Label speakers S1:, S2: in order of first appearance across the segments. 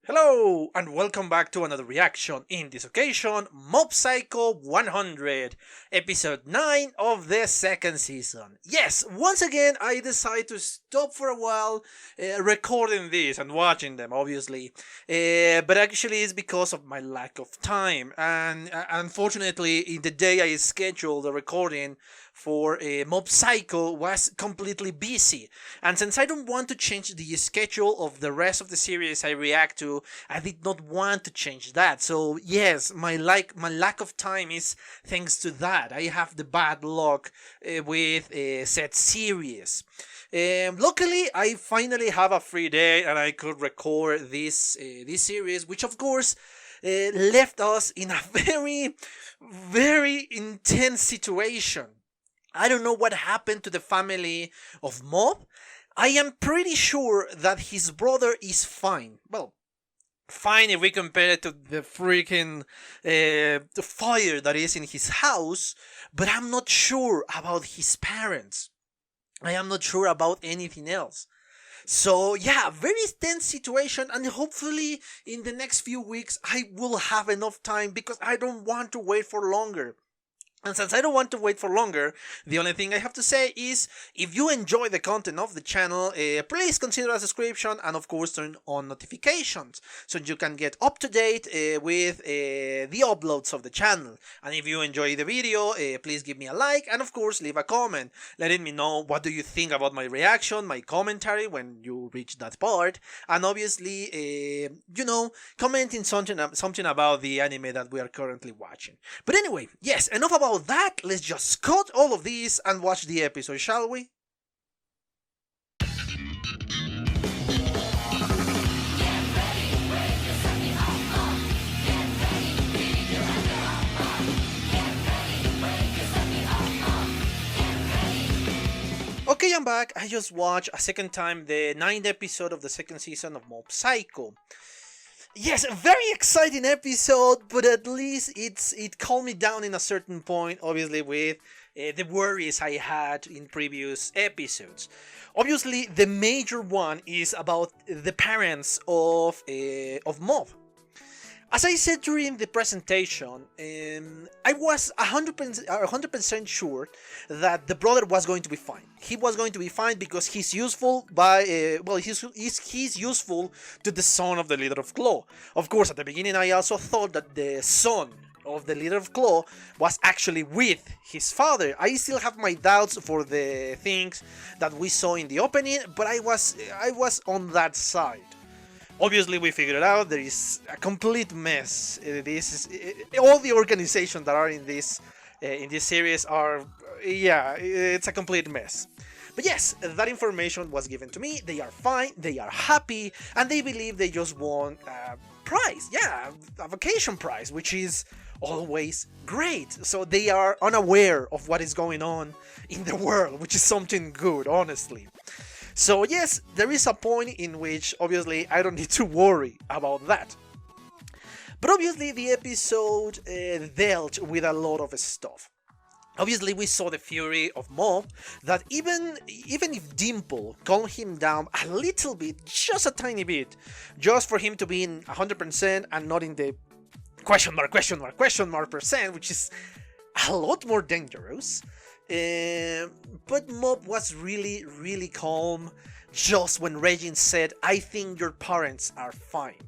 S1: Hello and welcome back to another reaction. In this occasion, Mob Psycho 100, episode 9 of the second season. Yes, once again I decided to stop for a while recording this and watching them, obviously. But actually it's because of my lack of time. And unfortunately, in the day I scheduled the recording for Mob Psycho was completely busy. And since I don't want to change the schedule of the rest of the series I react to, I did not want to change that. So yes, my lack of time is thanks to that. I have the bad luck with said series. Luckily, I finally have a free day and I could record this series, which of course left us in a very intense situation. I don't know what happened to the family of Mob. I am pretty sure that his brother is fine. Well, fine if we compare it to the freaking the fire that is in his house, but I'm not sure about his parents. I am not sure about anything else. So yeah, very tense situation, and hopefully in the next few weeks I will have enough time because I don't want to wait for longer. And since I don't want to wait for longer, the only thing I have to say is, if you enjoy the content of the channel, please consider a subscription and of course turn on notifications so you can get up to date with the uploads of the channel. And if you enjoy the video, please give me a like and of course leave a comment letting me know what do you think about my reaction, my commentary when you reach that part, and obviously, commenting something about the anime that we are currently watching. But anyway, yes, enough about that, let's just cut all of these and watch the episode, shall we? Okay, I'm back. I just watched a second time the ninth episode of the second season of Mob Psycho. Yes, a very exciting episode, but at least it calmed me down in a certain point, obviously with the worries I had in previous episodes. Obviously, the major one is about the parents of Mob. As I said during the presentation, I was 100% sure that the brother was going to be fine. He was going to be fine because he's useful he's useful to the son of the leader of Claw. Of course, at the beginning I also thought that the son of the leader of Claw was actually with his father. I still have my doubts for the things that we saw in the opening, but I was on that side. Obviously, we figured it out. There is a complete mess. All the organizations that are in this series are, yeah, it's a complete mess. But yes, that information was given to me. They are fine. They are happy, and they believe they just won a prize. Yeah, a vacation prize, which is always great. So they are unaware of what is going on in the world, which is something good, honestly. So yes, there is a point in which obviously I don't need to worry about that. But obviously the episode dealt with a lot of stuff. Obviously we saw the fury of Mob, that even if Dimple calmed him down a little bit, just a tiny bit, just for him to be in 100% and not in the question mark percent, which is a lot more dangerous. But Mob was really calm just when Regin said, "I think your parents are fine."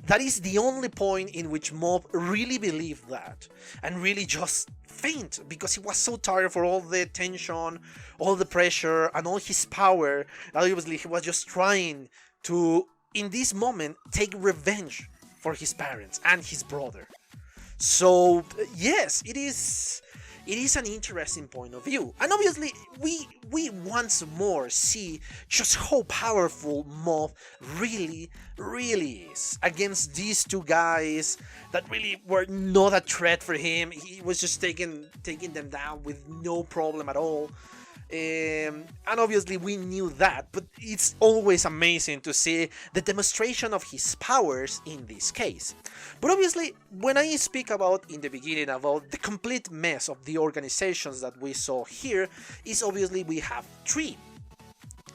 S1: That is the only point in which Mob really believed that and really just faint because he was so tired for all the tension, all the pressure, and all his power. Obviously, he was just trying to, in this moment, take revenge for his parents and his brother. So yes, it is an interesting point of view, and obviously we once more see just how powerful Mob really is against these two guys that really were not a threat for him. He was just taking them down with no problem at all. And obviously we knew that, but it's always amazing to see the demonstration of his powers in this case. But obviously, when I speak about in the beginning about the complete mess of the organizations that we saw here, is obviously we have three.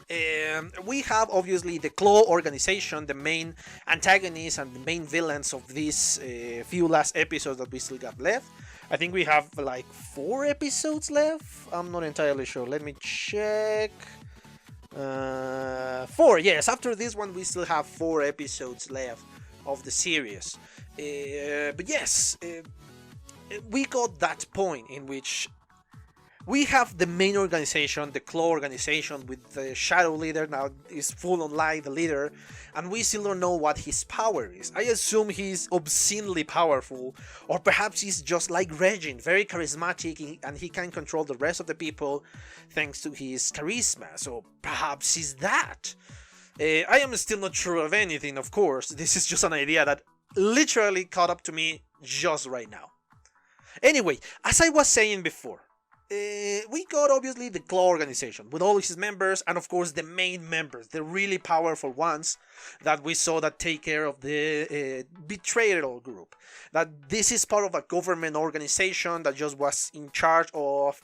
S1: We have obviously the Claw organization, the main antagonists and the main villains of these few last episodes that we still got left. I think we have like 4 episodes left. I'm not entirely sure. Let me check. 4, yes. After this one, we still have 4 episodes left of the series. But yes, we got that point in which we have the main organization, the Claw organization, with the Shadow Leader now is full on light, the leader, and we still don't know what his power is. I assume he's obscenely powerful, or perhaps he's just like Regin, very charismatic, and he can control the rest of the people thanks to his charisma. So perhaps he's that. I am still not sure of anything, of course. This is just an idea that literally caught up to me just right now. Anyway, as I was saying before, we got obviously the Claw organization with all his members, and of course the main members, the really powerful ones that we saw that take care of the betrayal group. That this is part of a government organization that just was in charge of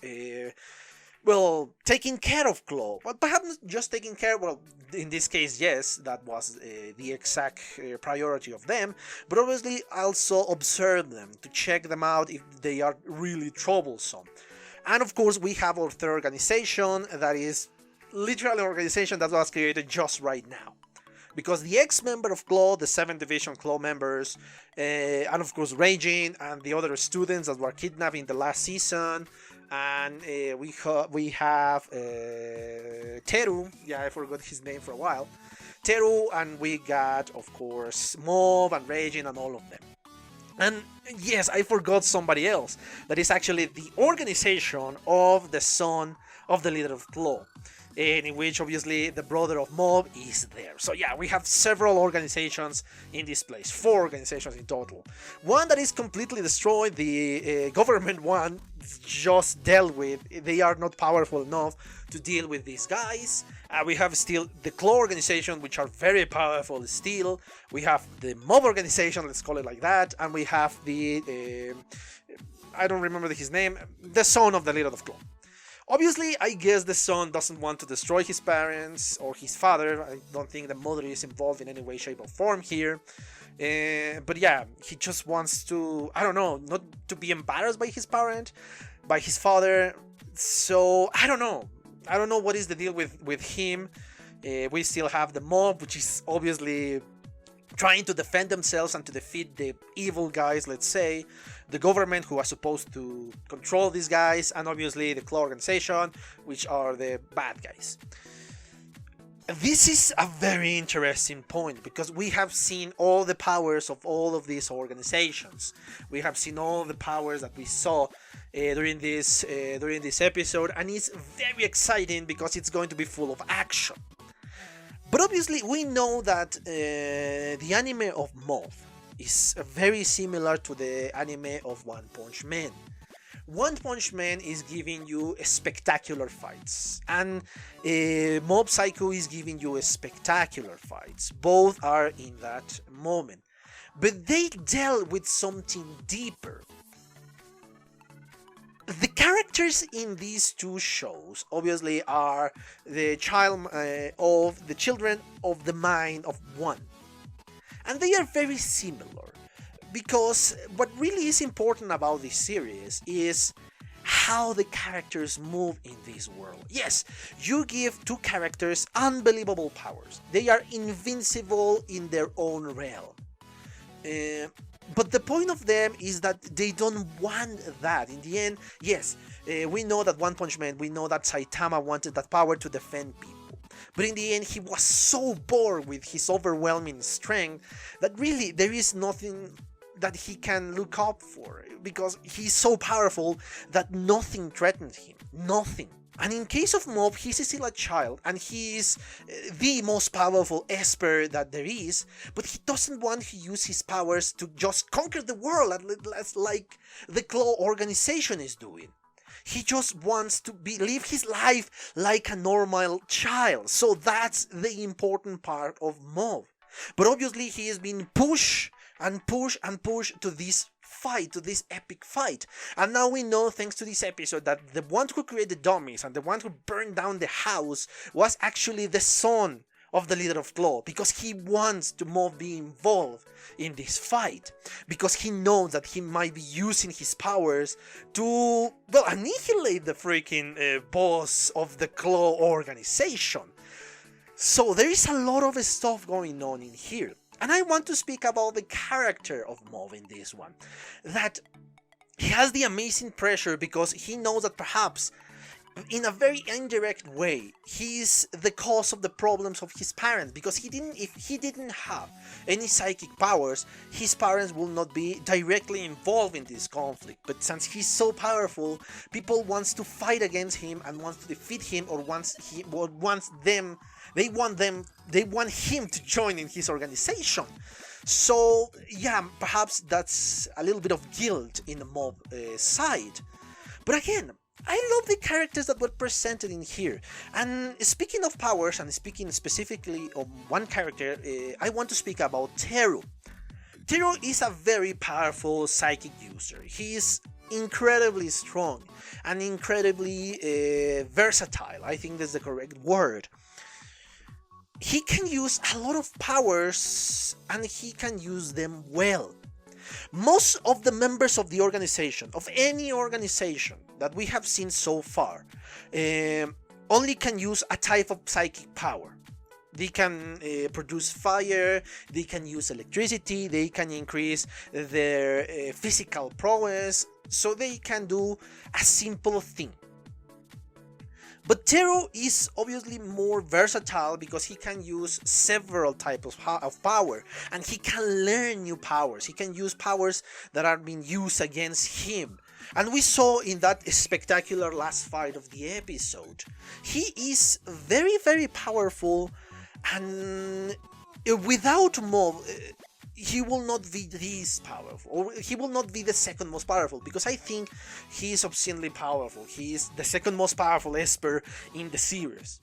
S1: taking care of Claw, but perhaps not just taking care. Well, in this case, yes, that was the exact priority of them, but obviously also observe them to check them out if they are really troublesome. And of course, we have our third organization that is literally an organization that was created just right now. Because the ex-member of Claw, the 7th Division Claw members, and of course Raging and the other students that were kidnapped in the last season, and we have Teru, yeah, I forgot his name for a while, Teru, and we got, of course, Mob and Raging and all of them. And yes, I forgot somebody else. That is actually the organization of the son of the leader of Claw, in which obviously the brother of Mob is there. So yeah, we have several organizations in this place. 4 organizations in total. One that is completely destroyed, the government one, just dealt with. They are not powerful enough to deal with these guys. We have still the Claw organization, which are very powerful still. We have the Mob organization, let's call it like that, and we have the I don't remember his name, the son of the leader of Claw. Obviously, I guess the son doesn't want to destroy his parents or his father. I don't think the mother is involved in any way, shape, or form here. But yeah, he just wants to, I don't know, not to be embarrassed by his parent, by his father. So, I don't know. I don't know what is the deal with him. We still have the Mob, which is obviously trying to defend themselves and to defeat the evil guys, let's say. The government, who are supposed to control these guys, and obviously the Claw organization, which are the bad guys. This is a very interesting point, because we have seen all the powers of all of these organizations. We have seen all the powers that we saw during this episode, and it's very exciting because it's going to be full of action. But obviously we know that the anime of Mob is very similar to the anime of One Punch Man. One Punch Man is giving you spectacular fights, and Mob Psycho is giving you spectacular fights. Both are in that moment, but they dealt with something deeper. The characters in these 2 shows obviously are the children of the mind of one, and they are very similar, because what really is important about this series is how the characters move in this world. Yes, you give 2 characters unbelievable powers. They are invincible in their own realm. But the point of them is that they don't want that. In the end, yes, we know that One Punch Man, we know that Saitama wanted that power to defend people. But in the end, he was so bored with his overwhelming strength that really there is nothing that he can look up for, because he's so powerful that nothing threatens him. Nothing. And in case of Mob, he's still a child, and he is the most powerful Esper that there is, but he doesn't want to use his powers to just conquer the world, like the Claw organization is doing. He just wants to live his life like a normal child, so that's the important part of Mob. But obviously he is being pushed and pushed and pushed to this fight, to this epic fight. And now we know, thanks to this episode, that the one who created the dummies and the one who burned down the house was actually the son of the leader of Claw, because he wants to Moff be involved in this fight, because he knows that he might be using his powers to, well, annihilate the freaking boss of the Claw organization. So there is a lot of stuff going on in here, and I want to speak about the character of Moff in this one, that he has the amazing pressure because he knows that perhaps in a very indirect way, he's the cause of the problems of his parents, because if he didn't have any psychic powers, his parents will not be directly involved in this conflict. But since he's so powerful, people wants to fight against him and wants to defeat him, or they want him to join in his organization. So yeah, perhaps that's a little bit of guilt in the Moff side. But again, I love the characters that were presented in here. And speaking of powers, and speaking specifically of one character, I want to speak about Teru. Teru is a very powerful psychic user. He is incredibly strong and incredibly versatile. I think that's the correct word. He can use a lot of powers, and he can use them well. Most of the members of the organization, of any organization that we have seen so far, only can use a type of psychic power. They can produce fire, they can use electricity, they can increase their physical prowess, so they can do a simple thing. But Teru is obviously more versatile because he can use several types of power, and he can learn new powers. He can use powers that are being used against him. And we saw in that spectacular last fight of the episode, he is very, very powerful, and without Moff, he will not be this powerful, or he will not be the second most powerful, because I think he is obscenely powerful. He is the second most powerful Esper in the series.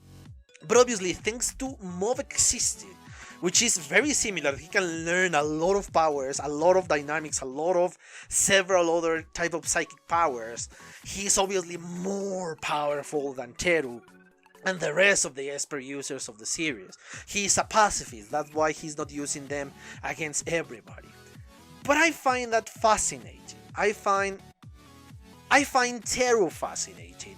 S1: But obviously, thanks to Moff existing, which is very similar, he can learn a lot of powers, a lot of dynamics, a lot of several other type of psychic powers. He is obviously more powerful than Teru and the rest of the Esper users of the series. He is a pacifist, that's why he's not using them against everybody. But I find that fascinating. I find Teru fascinating.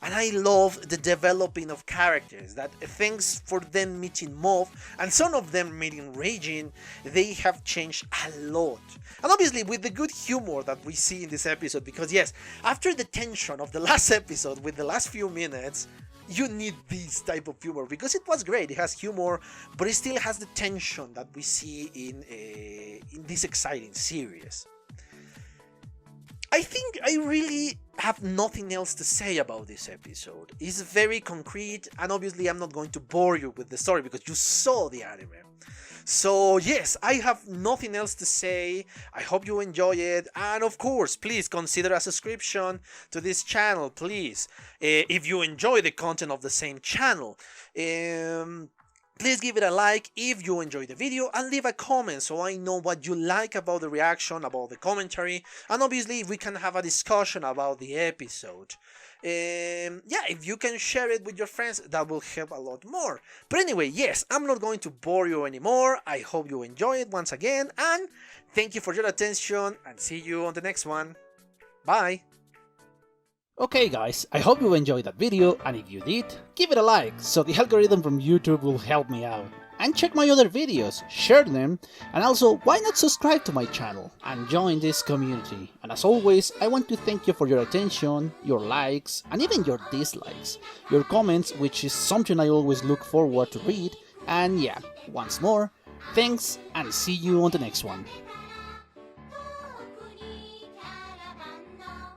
S1: And I love the developing of characters, that thanks for them meeting Moff, and some of them meeting Raging, they have changed a lot. And obviously with the good humor that we see in this episode, because yes, after the tension of the last episode, with the last few minutes, you need this type of humor, because it was great. It has humor, but it still has the tension that we see in this exciting series. I think I really have nothing else to say about this episode. It's very concrete, and obviously I'm not going to bore you with the story because you saw the anime. So yes, I have nothing else to say. I hope you enjoy it, and of course, please consider a subscription to this channel, please. If you enjoy the content of the same channel. Please give it a like if you enjoyed the video, and leave a comment so I know what you like about the reaction, about the commentary, and obviously we can have a discussion about the episode. Yeah, if you can share it with your friends, that will help a lot more. But anyway, yes, I'm not going to bore you anymore. I hope you enjoy it once again, and thank you for your attention, and see you on the next one. Bye!
S2: Okay guys, I hope you enjoyed that video, and if you did, give it a like, so the algorithm from YouTube will help me out. And check my other videos, share them, and also why not subscribe to my channel and join this community. And as always, I want to thank you for your attention, your likes, and even your dislikes, your comments, which is something I always look forward to read. And yeah, once more, thanks, and see you on the next one.